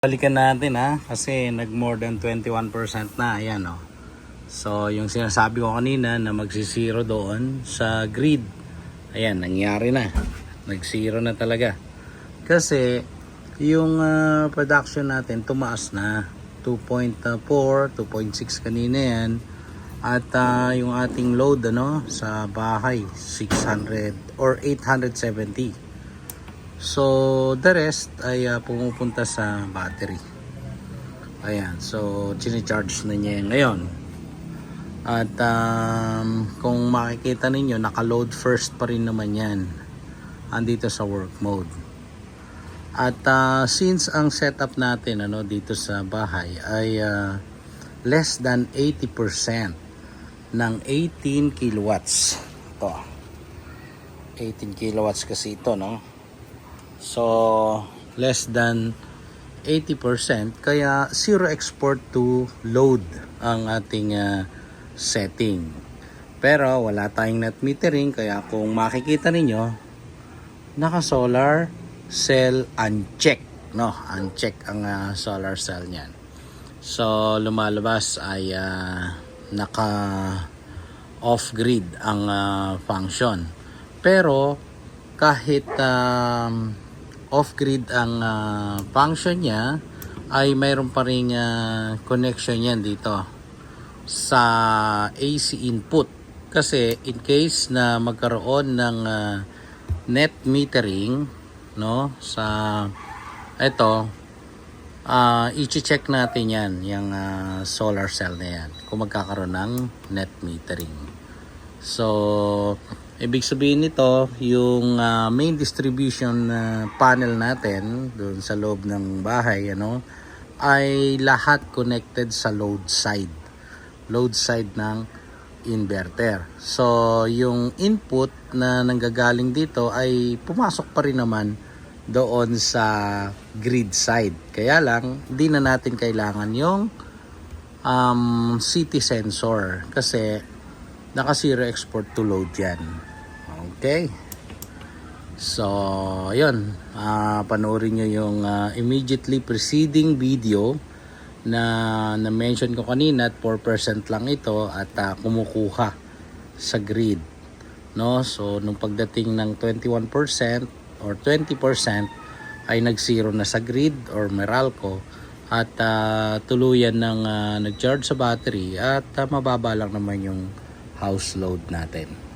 Balikan natin kasi nag more than 21% na. Ayan o. So yung sinasabi ko kanina na magsisiro doon sa grid, ayan, nangyari na. Nag-zero na talaga. Kasi yung production natin tumaas na 2.4, 2.6 kanina yan. At yung ating load sa bahay 600 or 870. So the rest ay pumupunta sa battery. Ayan, so chine-charge na niya ngayon. At kung makikita ninyo, naka-load first pa rin naman yan andito sa work mode. At since ang setup natin dito sa bahay ay less than 80% ng 18 kilowatts. Ito, 18 kilowatts kasi ito, no? So less than 80%, kaya zero export to load ang ating setting. Pero wala tayong net metering, kaya kung makikita ninyo, naka solar cell uncheck, no? Uncheck ang solar cell niyan. So lumalabas ay naka off grid ang function. Pero kahit off-grid ang function niya, ay mayroon pa ring connection yan dito sa AC input. Kasi in case na magkaroon ng net metering, no, sa ito, i-check natin yan, yung solar cell na yan, kung magkakaroon ng net metering. So ibig sabihin nito, yung main distribution panel natin doon sa loob ng bahay, ay lahat connected sa load side ng inverter. So yung input na nanggagaling dito ay pumasok pa rin naman doon sa grid side. Kaya lang, hindi na natin kailangan yung CT sensor kasi naka zero export to load yan. Okay. So, ayun. Panoorin nyo yung immediately preceding video na mention ko kanina at 4% lang ito at kumukuha sa grid. No? So, nung pagdating ng 21% or 20% ay nag-zero na sa grid or Meralco at tuluyan ng nag-charge sa battery at mababa lang naman yung house load natin.